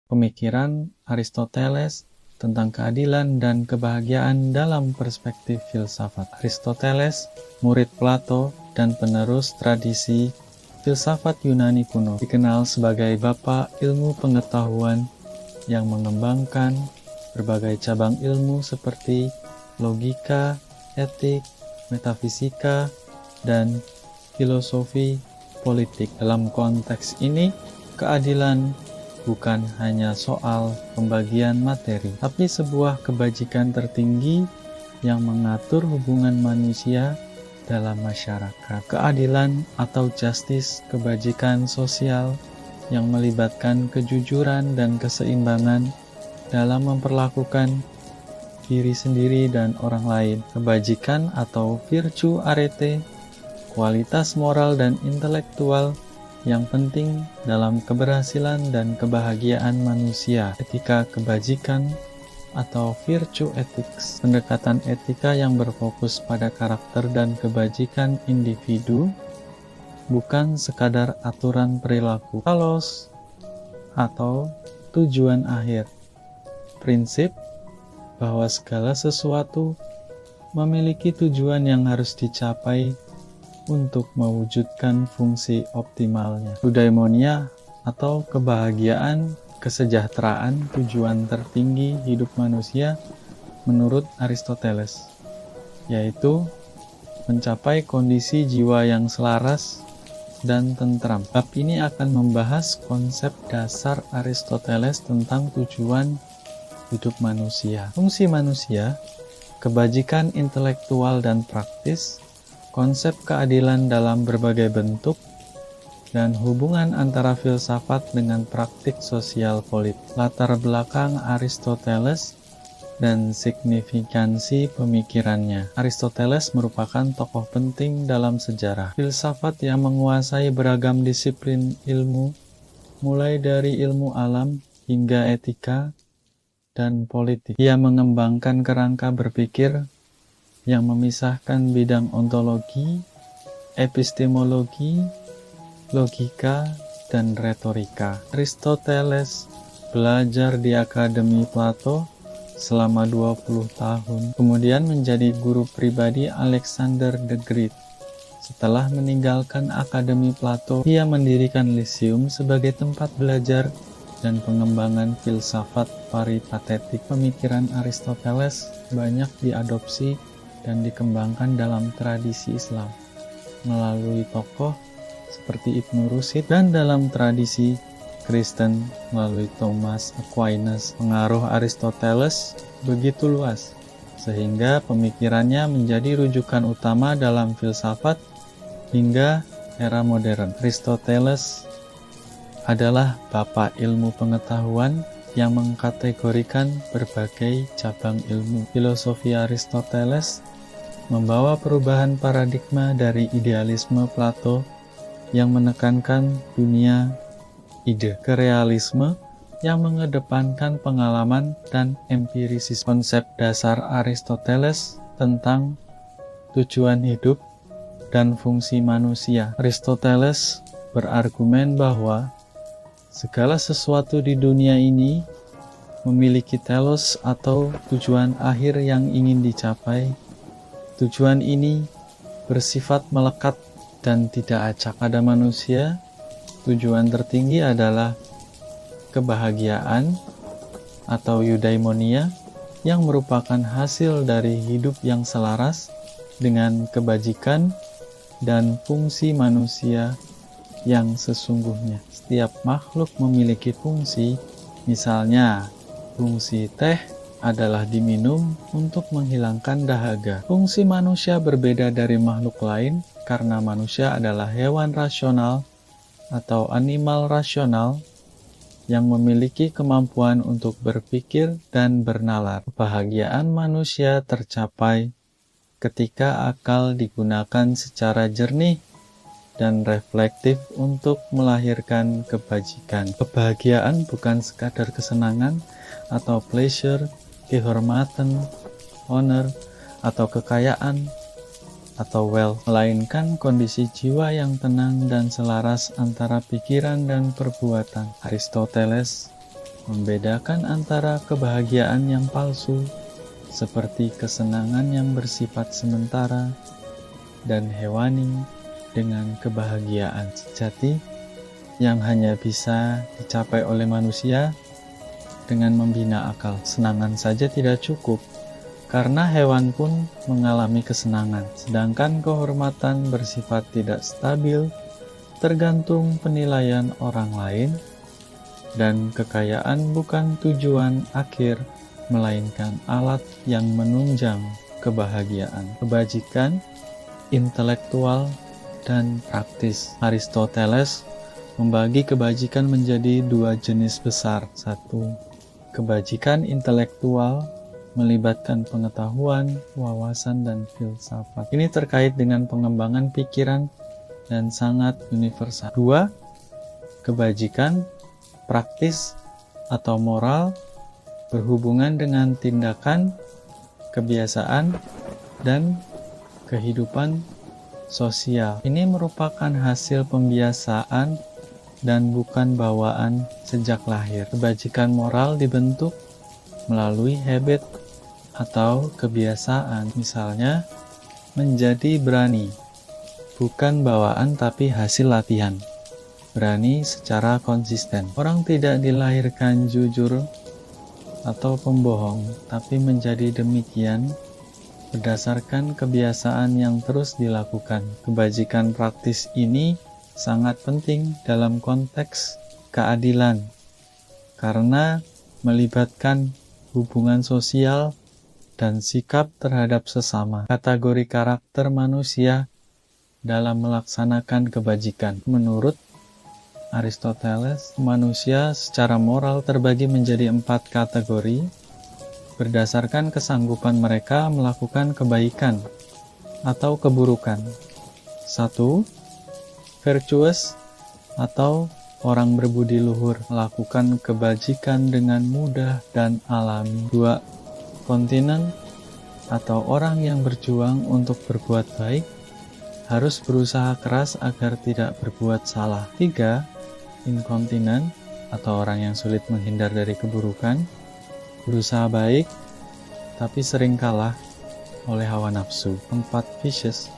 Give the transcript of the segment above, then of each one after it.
Pemikiran Aristoteles tentang keadilan dan kebahagiaan dalam perspektif filsafat. Aristoteles, murid Plato dan penerus tradisi filsafat Yunani kuno, dikenal sebagai bapa ilmu pengetahuan yang mengembangkan berbagai cabang ilmu seperti logika, etik, metafisika, dan filosofi politik. Dalam konteks ini, keadilan bukan hanya soal pembagian materi, tapi sebuah kebajikan tertinggi yang mengatur hubungan manusia dalam masyarakat. Keadilan atau justice, kebajikan sosial yang melibatkan kejujuran dan keseimbangan dalam memperlakukan diri sendiri dan orang lain. Kebajikan atau virtue arete, kualitas moral dan intelektual yang penting dalam keberhasilan dan kebahagiaan manusia. Etika kebajikan atau virtue ethics, pendekatan etika yang berfokus pada karakter dan kebajikan individu, bukan sekadar aturan perilaku, kalos, atau tujuan akhir. Prinsip bahwa segala sesuatu memiliki tujuan yang harus dicapai untuk mewujudkan fungsi optimalnya. Eudaimonia atau kebahagiaan, kesejahteraan, tujuan tertinggi hidup manusia menurut Aristoteles, yaitu mencapai kondisi jiwa yang selaras dan tentram. Bab ini akan membahas konsep dasar Aristoteles tentang tujuan hidup manusia, fungsi manusia, kebajikan intelektual dan praktis, konsep keadilan dalam berbagai bentuk, dan hubungan antara filsafat dengan praktik sosial politik. Latar belakang Aristoteles dan signifikansi pemikirannya. Aristoteles merupakan tokoh penting dalam sejarah filsafat yang menguasai beragam disiplin ilmu, mulai dari ilmu alam hingga etika dan politik. Ia mengembangkan kerangka berpikir yang memisahkan bidang ontologi, epistemologi, logika, dan retorika. Aristoteles belajar di Akademi Plato selama 20 tahun, kemudian menjadi guru pribadi Alexander the Great. Setelah meninggalkan Akademi Plato, ia mendirikan Lyceum sebagai tempat belajar dan pengembangan filsafat peripatetik. Pemikiran Aristoteles banyak diadopsi dan dikembangkan dalam tradisi Islam melalui tokoh seperti Ibnu Rushd, dan dalam tradisi Kristen melalui Thomas Aquinas. Pengaruh Aristoteles begitu luas sehingga pemikirannya menjadi rujukan utama dalam filsafat hingga era modern. Aristoteles adalah bapa ilmu pengetahuan yang mengkategorikan berbagai cabang ilmu. Filosofi Aristoteles membawa perubahan paradigma dari idealisme Plato yang menekankan dunia ide ke realisme yang mengedepankan pengalaman dan empirisis. Konsep dasar Aristoteles tentang tujuan hidup dan fungsi manusia. Aristoteles berargumen bahwa segala sesuatu di dunia ini memiliki telos atau tujuan akhir yang ingin dicapai. Tujuan ini bersifat melekat dan tidak acak. Pada manusia, tujuan tertinggi adalah kebahagiaan atau eudaimonia yang merupakan hasil dari hidup yang selaras dengan kebajikan dan fungsi manusia yang sesungguhnya. Setiap makhluk memiliki fungsi, misalnya fungsi teh adalah diminum untuk menghilangkan dahaga. Fungsi manusia berbeda dari makhluk lain karena manusia adalah hewan rasional atau animal rasional yang memiliki kemampuan untuk berpikir dan bernalar. Kebahagiaan manusia tercapai ketika akal digunakan secara jernih dan reflektif untuk melahirkan kebajikan. Kebahagiaan bukan sekadar kesenangan atau pleasure, kehormatan, honor, atau kekayaan, atau wealth, melainkan kondisi jiwa yang tenang dan selaras antara pikiran dan perbuatan. Aristoteles membedakan antara kebahagiaan yang palsu, seperti kesenangan yang bersifat sementara, dan hewani dengan kebahagiaan sejati yang hanya bisa dicapai oleh manusia dengan membina akal. Kesenangan saja tidak cukup, karena hewan pun mengalami kesenangan, sedangkan kehormatan bersifat tidak stabil, tergantung penilaian orang lain, dan kekayaan bukan tujuan akhir, melainkan alat yang menunjang kebahagiaan. Kebajikan, intelektual, dan praktis. Aristoteles membagi kebajikan menjadi dua jenis besar. Satu, kebajikan intelektual melibatkan pengetahuan, wawasan, dan filsafat. Ini terkait dengan pengembangan pikiran dan sangat universal. Dua, kebajikan praktis atau moral berhubungan dengan tindakan, kebiasaan, dan kehidupan sosial. Ini merupakan hasil pembiasaan dan bukan bawaan sejak lahir. Kebajikan moral dibentuk melalui habit atau kebiasaan, misalnya menjadi berani, bukan bawaan tapi hasil latihan. Berani secara konsisten. Orang tidak dilahirkan jujur atau pembohong, tapi menjadi demikian berdasarkan kebiasaan yang terus dilakukan. Kebajikan praktis ini sangat penting dalam konteks keadilan, karena melibatkan hubungan sosial dan sikap terhadap sesama. Kategori karakter manusia dalam melaksanakan kebajikan. Menurut Aristoteles, manusia secara moral terbagi menjadi 4 kategori berdasarkan kesanggupan mereka melakukan kebaikan atau keburukan. 1. Virtuous atau orang berbudi luhur, melakukan kebajikan dengan mudah dan alami. 2. Continent atau orang yang berjuang untuk berbuat baik, harus berusaha keras agar tidak berbuat salah. 3. Incontinent atau orang yang sulit menghindar dari keburukan, berusaha baik tapi sering kalah oleh hawa nafsu. 4. Vicious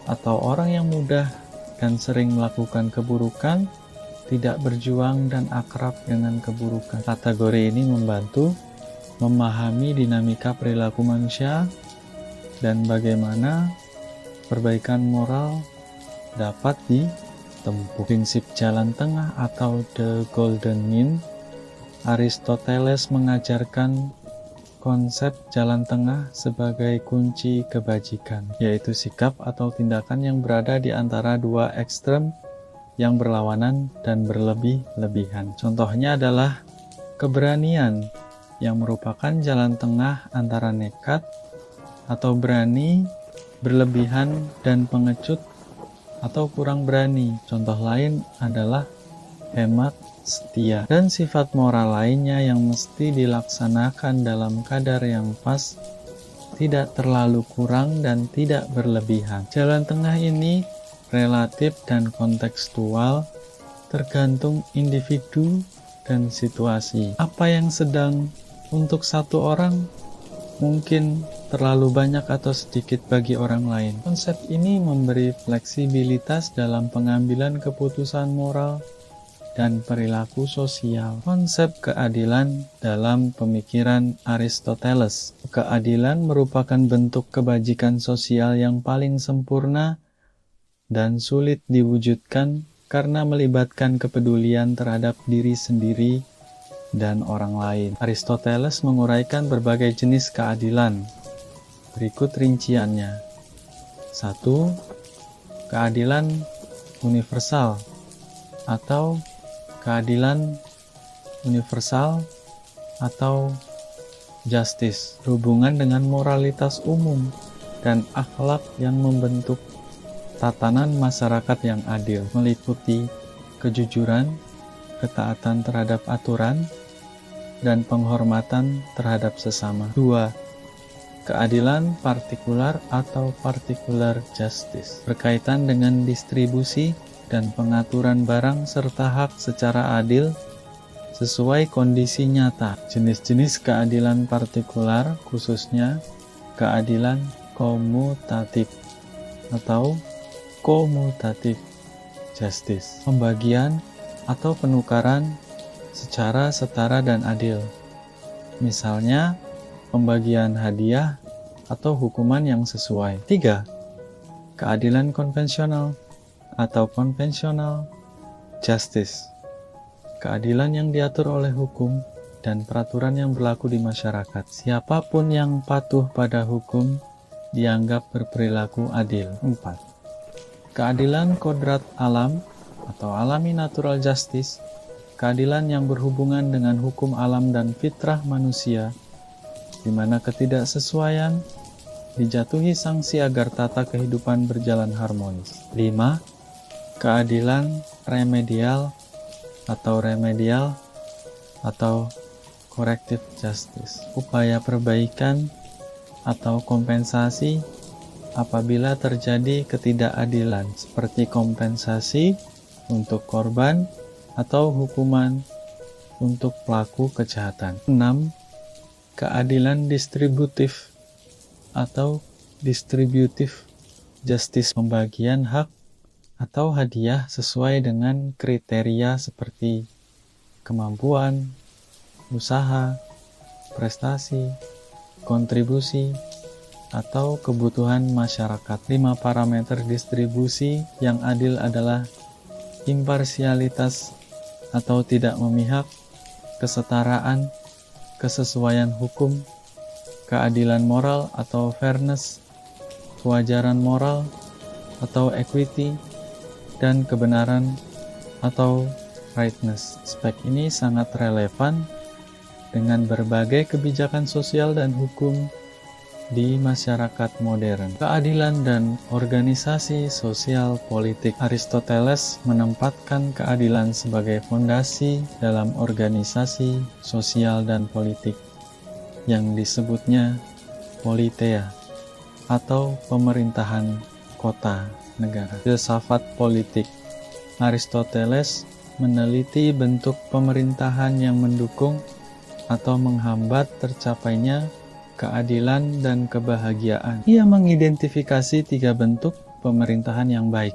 atau orang yang mudah dan sering melakukan keburukan, tidak berjuang dan akrab dengan keburukan. Kategori ini membantu memahami dinamika perilaku manusia dan bagaimana perbaikan moral dapat ditempuh. Prinsip jalan tengah atau the golden mean. Aristoteles mengajarkan konsep jalan tengah sebagai kunci kebajikan, yaitu sikap atau tindakan yang berada di antara dua ekstrem yang berlawanan dan berlebih-lebihan. Contohnya adalah keberanian yang merupakan jalan tengah antara nekat atau berani, berlebihan, dan pengecut atau kurang berani. Contoh lain adalah hemat, setia, dan sifat moral lainnya yang mesti dilaksanakan dalam kadar yang pas, tidak terlalu kurang dan tidak berlebihan. Jalan tengah ini relatif dan kontekstual, tergantung individu dan situasi. Apa yang sedang untuk satu orang mungkin terlalu banyak atau sedikit bagi orang lain. Konsep ini memberi fleksibilitas dalam pengambilan keputusan moral dan perilaku sosial. Konsep keadilan dalam pemikiran Aristoteles. Keadilan merupakan bentuk kebajikan sosial yang paling sempurna dan sulit diwujudkan karena melibatkan kepedulian terhadap diri sendiri dan orang lain. Aristoteles menguraikan berbagai jenis keadilan. Berikut rinciannya. 1. Keadilan universal atau keadilan universal atau justice, berhubungan dengan moralitas umum dan akhlak yang membentuk tatanan masyarakat yang adil, meliputi kejujuran, ketaatan terhadap aturan, dan penghormatan terhadap sesama. 2. Keadilan partikular atau particular justice, berkaitan dengan distribusi dan pengaturan barang serta hak secara adil sesuai kondisi nyata. Jenis-jenis keadilan partikular, khususnya keadilan komutatif atau commutative justice, pembagian atau penukaran secara setara dan adil. Misalnya, pembagian hadiah atau hukuman yang sesuai. 3. Keadilan konvensional atau conventional justice, keadilan yang diatur oleh hukum dan peraturan yang berlaku di masyarakat. Siapapun yang patuh pada hukum dianggap berperilaku adil. 4. Keadilan kodrat alam atau alami natural justice, keadilan yang berhubungan dengan hukum alam dan fitrah manusia, di mana ketidaksesuaian dijatuhi sanksi agar tata kehidupan berjalan harmonis. 5. Keadilan remedial atau corrective justice, upaya perbaikan atau kompensasi apabila terjadi ketidakadilan, seperti kompensasi untuk korban atau hukuman untuk pelaku kejahatan. 6. Keadilan distributif atau distributive justice, pembagian hak atau hadiah sesuai dengan kriteria seperti kemampuan, usaha, prestasi, kontribusi, atau kebutuhan masyarakat. 5 parameter distribusi yang adil adalah imparsialitas atau tidak memihak, kesetaraan, kesesuaian hukum, keadilan moral atau fairness, kewajaran moral atau equity, dan kebenaran atau rightness. Aspek ini sangat relevan dengan berbagai kebijakan sosial dan hukum di masyarakat modern. Keadilan dan organisasi sosial politik. Aristoteles menempatkan keadilan sebagai fondasi dalam organisasi sosial dan politik yang disebutnya politeia atau pemerintahan kota negara. Filsafat politik. Aristoteles meneliti bentuk pemerintahan yang mendukung atau menghambat tercapainya keadilan dan kebahagiaan. Ia mengidentifikasi 3 bentuk pemerintahan yang baik.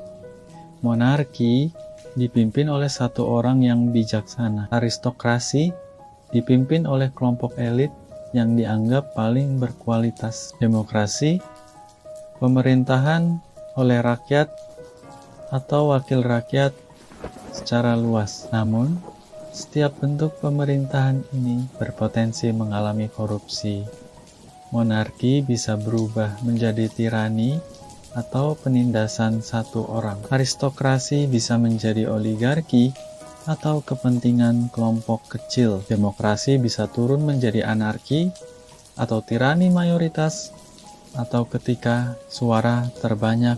Monarki dipimpin oleh satu orang yang bijaksana. Aristokrasi dipimpin oleh kelompok elit yang dianggap paling berkualitas. Demokrasi, pemerintahan oleh rakyat atau wakil rakyat secara luas. Namun, setiap bentuk pemerintahan ini berpotensi mengalami korupsi. Monarki bisa berubah menjadi tirani atau penindasan satu orang. Aristokrasi bisa menjadi oligarki atau kepentingan kelompok kecil. Demokrasi bisa turun menjadi anarki atau tirani mayoritas, atau ketika suara terbanyak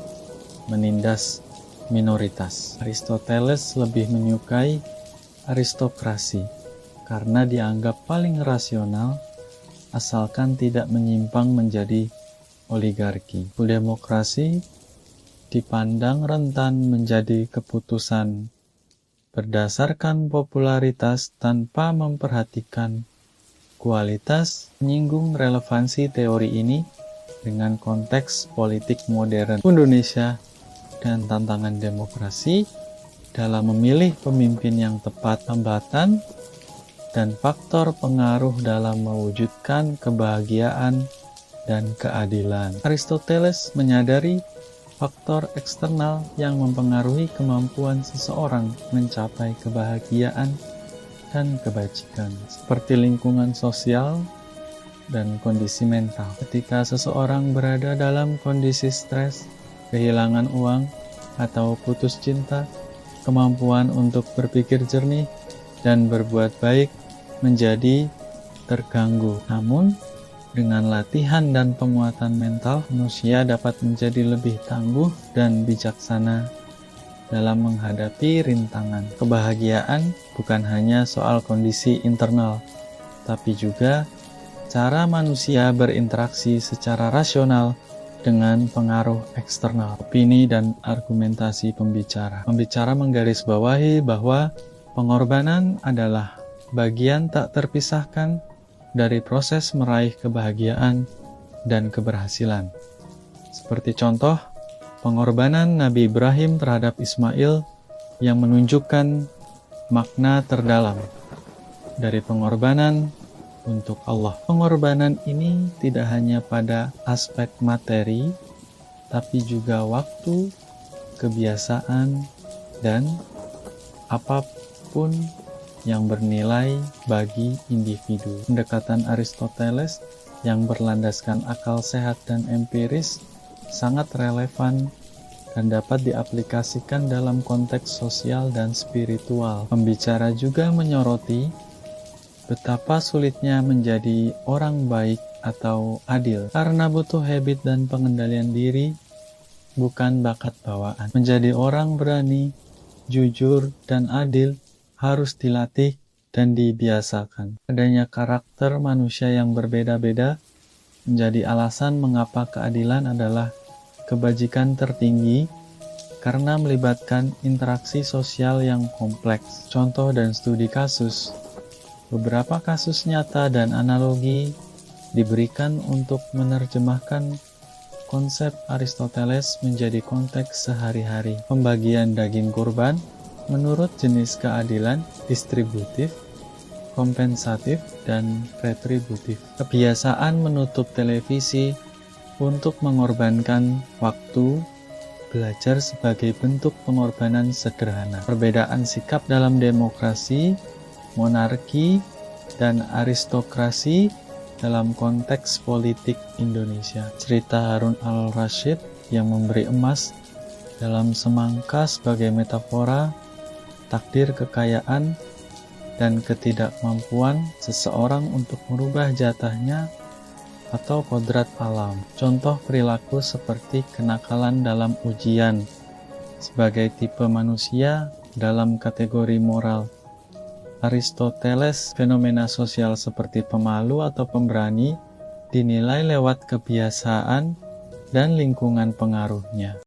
menindas minoritas. Aristoteles lebih menyukai aristokrasi karena dianggap paling rasional asalkan tidak menyimpang menjadi oligarki. Demokrasi dipandang rentan menjadi keputusan berdasarkan popularitas tanpa memperhatikan kualitas. Menyinggung relevansi teori ini dengan konteks politik modern Indonesia dan tantangan demokrasi dalam memilih pemimpin yang tepat, hambatan dan faktor pengaruh dalam mewujudkan kebahagiaan dan keadilan. Aristoteles menyadari faktor eksternal yang mempengaruhi kemampuan seseorang mencapai kebahagiaan dan kebajikan, seperti lingkungan sosial dan kondisi mental. Ketika seseorang berada dalam kondisi stres, kehilangan uang, atau putus cinta, kemampuan untuk berpikir jernih dan berbuat baik menjadi terganggu. Namun, dengan latihan dan penguatan mental, manusia dapat menjadi lebih tangguh dan bijaksana dalam menghadapi rintangan. Kebahagiaan bukan hanya soal kondisi internal, tapi juga cara manusia berinteraksi secara rasional dengan pengaruh eksternal. Opini dan argumentasi pembicara. Pembicara menggarisbawahi bahwa pengorbanan adalah bagian tak terpisahkan dari proses meraih kebahagiaan dan keberhasilan. Seperti contoh, pengorbanan Nabi Ibrahim terhadap Ismail yang menunjukkan makna terdalam dari pengorbanan untuk Allah. Pengorbanan ini tidak hanya pada aspek materi, tapi juga waktu, kebiasaan, dan apapun yang bernilai bagi individu. Pendekatan Aristoteles yang berlandaskan akal sehat dan empiris sangat relevan dan dapat diaplikasikan dalam konteks sosial dan spiritual. Pembicara juga menyoroti betapa sulitnya menjadi orang baik atau adil karena butuh habit dan pengendalian diri, bukan bakat bawaan. Menjadi orang berani, jujur, dan adil harus dilatih dan dibiasakan. Adanya karakter manusia yang berbeda-beda menjadi alasan mengapa keadilan adalah kebajikan tertinggi karena melibatkan interaksi sosial yang kompleks. Contoh dan studi kasus. Beberapa kasus nyata dan analogi diberikan untuk menerjemahkan konsep Aristoteles menjadi konteks sehari-hari. Pembagian daging kurban menurut jenis keadilan distributif, kompensatif, dan retributif. Kebiasaan menutup televisi untuk mengorbankan waktu belajar sebagai bentuk pengorbanan sederhana. Perbedaan sikap dalam demokrasi, monarki, dan aristokrasi dalam konteks politik Indonesia. Cerita Harun al-Rasyid yang memberi emas dalam semangka sebagai metafora takdir kekayaan dan ketidakmampuan seseorang untuk merubah jatahnya atau kodrat alam. Contoh perilaku seperti kenakalan dalam ujian sebagai tipe manusia dalam kategori moral. Aristoteles, fenomena sosial seperti pemalu atau pemberani dinilai lewat kebiasaan dan lingkungan pengaruhnya.